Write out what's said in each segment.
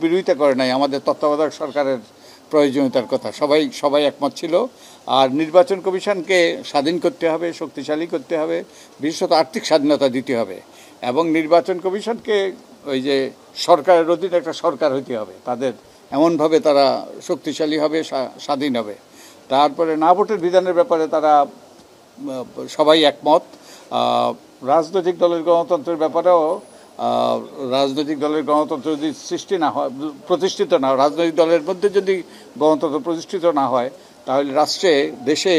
বিরোধিতা করে নাই আমাদের তত্ত্বাবধায়ক সরকারের প্রয়োজনীয়তার কথা। সবাই একমত ছিল। আর নির্বাচন কমিশনকে স্বাধীন করতে হবে, শক্তিশালী করতে হবে, বিশেষত আর্থিক স্বাধীনতা দিতে হবে এবং নির্বাচন কমিশনকে ওই যে সরকারের অধীনে একটা সরকার হইতে হবে, তাদের এমনভাবে তারা শক্তিশালী হবে, স্বাধীন হবে। তারপরে না ভোটের বিধানের ব্যাপারে তারা সবাই একমত। রাজনৈতিক দলের গণতন্ত্রের ব্যাপারেও রাজনৈতিক দলের গণতন্ত্র যদি সৃষ্টি না হয়, প্রতিষ্ঠিত না হয়, রাজনৈতিক দলের মধ্যে যদি গণতন্ত্র প্রতিষ্ঠিত না হয়, তাহলে রাষ্ট্রে দেশে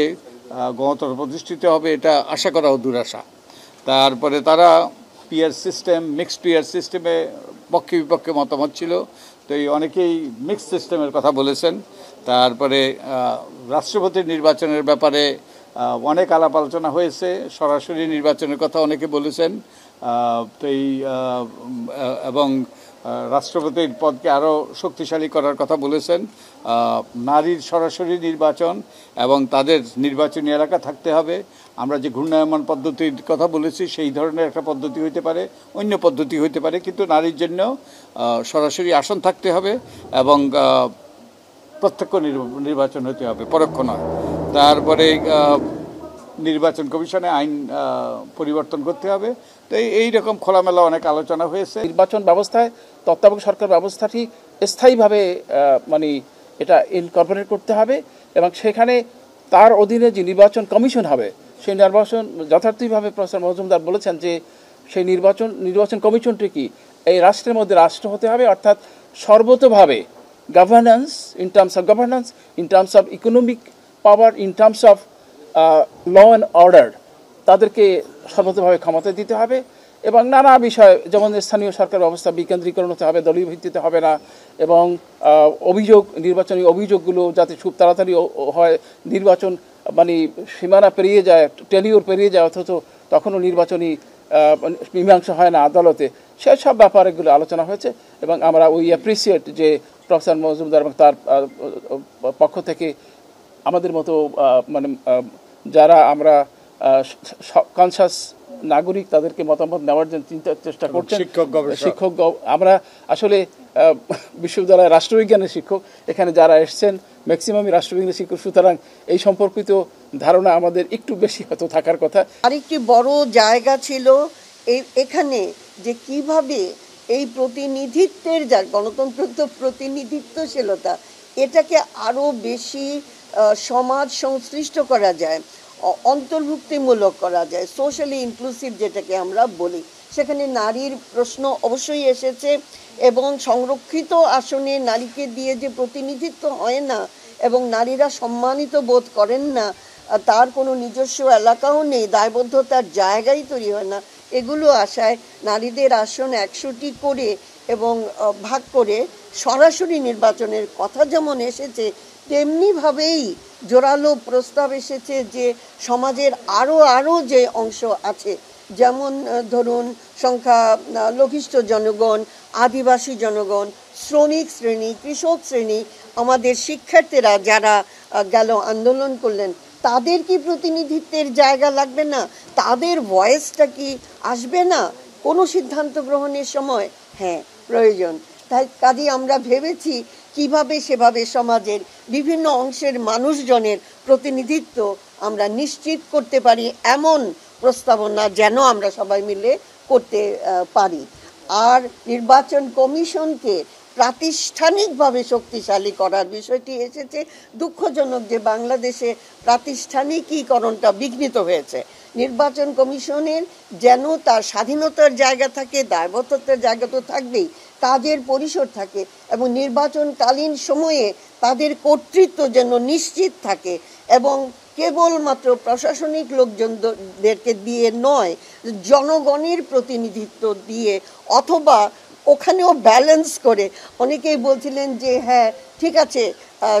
গণতন্ত্র প্রতিষ্ঠিত হবে এটা আশা করাও দুরাশা। তারপরে তারা পিয়ার সিস্টেম, মিক্সড পিয়ার সিস্টেমে পক্ষে বিপক্ষে মতামত ছিল, তো এই অনেকেই মিক্সড সিস্টেমের কথা বলেছেন। তারপরে রাষ্ট্রপতির নির্বাচনের ব্যাপারে অনেক আলাপ আলোচনা হয়েছে, সরাসরি নির্বাচনের কথা অনেকে বলেছেন। তো এই এবং রাষ্ট্রপতির পদকে আরও শক্তিশালী করার কথা বলেছেন। নারীর সরাসরি নির্বাচন এবং তাদের নির্বাচনী এলাকা থাকতে হবে। আমরা যে ঘূর্ণায়মান পদ্ধতির কথা বলেছি সেই ধরনের একটা পদ্ধতি হইতে পারে, অন্য পদ্ধতি হইতে পারে, কিন্তু নারীর জন্য সরাসরি আসন থাকতে হবে এবং প্রত্যক্ষ নির্বাচন হতে হবে, পরোক্ষ নয়। তারপরে নির্বাচন কমিশনে আইন পরিবর্তন করতে হবে। তো এই রকম খোলামেলা অনেক আলোচনা হয়েছে। নির্বাচন ব্যবস্থায় তত্ত্বাবধায়ক সরকার ব্যবস্থাটি স্থায়ীভাবে মানে এটা ইনকর্পোরেট করতে হবে এবং সেখানে তার অধীনে যে নির্বাচন কমিশন হবে সেই নির্বাচন যথার্থভাবে প্রফেসর মজুমদার বলেছেন যে সেই নির্বাচন কমিশনটি কি এই রাষ্ট্রের মধ্যে রাষ্ট্র হতে হবে, অর্থাৎ সর্বতোভাবে governance, in terms of economic power, in terms of law and order তাদেরকে সর্বতোভাবে ক্ষমতা দিতে হবে এবং নানা বিষয় যেমন স্থানীয় সরকার ব্যবস্থা বিকেন্দ্রীকরণ হতে হবে, দলীয় ভিত্তিতে হবে না এবং নির্বাচনী অভিযোগগুলো যাতে খুব তাড়াতাড়ি হয়, নির্বাচন মানে সীমানা পেরিয়ে যায়, টেনিওর পেরিয়ে যায়, অথচ তখনও নির্বাচনী মীমাংসা হয় না আদালতে, সেসব ব্যাপারগুলো আলোচনা হয়েছে এবং আমরা অ্যাপ্রিসিয়েট যে প্রফেসর মজুমদার এবং তার পক্ষ থেকে আমাদের মতো মানে যারা আমরা কনসাস নাগরিক তাদেরকে মতামত নেওয়ার জন্য চেষ্টা করছেন। শিক্ষক আমরা আসলে বিশ্ববিদ্যালয়ের রাষ্ট্রবিজ্ঞানের শিক্ষক, এখানে যারা এসছেন ম্যাক্সিমামই রাষ্ট্রবিজ্ঞানের শিক্ষক, সুতরাং এই সম্পর্কিত ধারণা আমাদের একটু বেশি হয়তো থাকার কথা। আরেকটি বড় জায়গা ছিল এখানে যে কিভাবে এই প্রতিনিধিত্বের যা গণতন্ত্র তো প্রতিনিধিত্বশীলতা, এটাকে আরও বেশি সমাজ সংশ্লিষ্ট করা যায়, অন্তর্ভুক্তিমূলক করা যায়, সোশ্যালি ইনক্লুসিভ যেটাকে আমরা বলি। সেখানে নারীর প্রশ্ন অবশ্যই এসেছে এবং সংরক্ষিত আসনে নারীকে দিয়ে যে প্রতিনিধিত্ব হয় না এবং নারীরা সম্মানিত বোধ করেন না, তার কোনো নিজস্ব এলাকাও নেই, দায়বদ্ধতার জায়গাই তৈরি হয় না, এগুলো আশায় নারীদের আসন 100টি করে এবং ভাগ করে সরাসরি নির্বাচনের কথা যেমন এসেছে, তেমনিভাবেই জোরালো প্রস্তাব এসেছে যে সমাজের আরও যে অংশ আছে, যেমন ধরুন সংখ্যালঘিষ্ঠ জনগণ, আদিবাসী জনগণ, শ্রমিক শ্রেণী, কৃষক শ্রেণী, আমাদের শিক্ষার্থীরা যারা গেল আন্দোলন করলেন, তাদের কি প্রতিনিধিত্বের জায়গা লাগবে না? তাদের ভয়েসটা কি আসবে না কোনো সিদ্ধান্ত গ্রহণের সময়? হ্যাঁ, প্রয়োজন। তাই কাজে আমরা ভেবেছি কিভাবে সেভাবে সমাজের বিভিন্ন অংশের মানুষজনের প্রতিনিধিত্ব আমরা নিশ্চিত করতে পারি, এমন প্রস্তাবনা যেন আমরা সবাই মিলে করতে পারি। আর নির্বাচন কমিশনকে প্রাতিষ্ঠানিকভাবে শক্তিশালী করার বিষয়টি এসেছে। দুঃখজনক যে বাংলাদেশে প্রাতিষ্ঠানিকীকরণটা বিঘ্নিত হয়েছে। নির্বাচন কমিশনের যেন তার স্বাধীনতার জায়গা থাকে, দায়বদ্ধতার জায়গা তো থাকবেই, কাজের পরিসর থাকে এবং নির্বাচনকালীন সময়ে তাদের কর্তৃত্ব যেন নিশ্চিত থাকে এবং কেবলমাত্র প্রশাসনিক লোকজনদেরকে দিয়ে নয়, জনগণের প্রতিনিধিত্ব দিয়ে, অথবা ওখানেও ব্যালেন্স করে। অনেকেই বলছিলেন যে হ্যাঁ ঠিক আছে,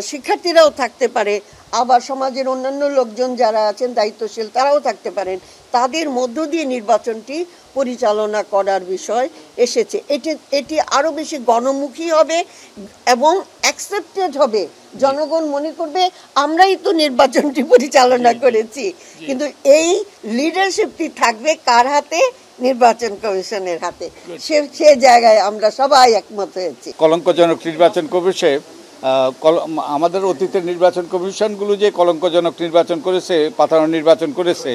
শিক্ষার্থীরাও থাকতে পারে, আবার সমাজের অন্যান্য লোকজন যারা আছেন দায়িত্বশীল তারাও থাকতে পারেন, তাদের মধ্য দিয়ে নির্বাচনটি পরিচালনা করার বিষয় এসেছে। এটি আরও বেশি গণমুখী হবে এবং অ্যাকসেপ্টেড হবে। জনগণ মনে করবে আমরাই তো নির্বাচনটি পরিচালনা করেছি, কিন্তু এই লিডারশিপটি থাকবে কার হাতে? নির্বাচন কমিশনের হাতে। সে জায়গায় আমরা সবাই একমত হয়েছি। কলঙ্কজনক নির্বাচন কমিশন আমাদের অতীতের নির্বাচন কমিশনগুলো যে কলঙ্কজনক নির্বাচন করেছে, পাতানো নির্বাচন করেছে,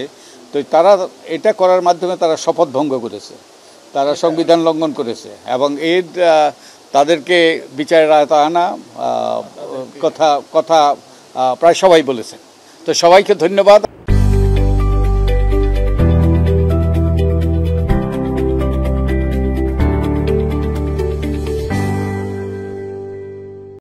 তো তারা এটা করার মাধ্যমে তারা শপথ ভঙ্গ করেছে, তারা সংবিধান লঙ্ঘন করেছে এবং এর তাদেরকে বিচারের আওতায় আনা কথা প্রায় সবাই বলেছে। তো সবাইকে ধন্যবাদ।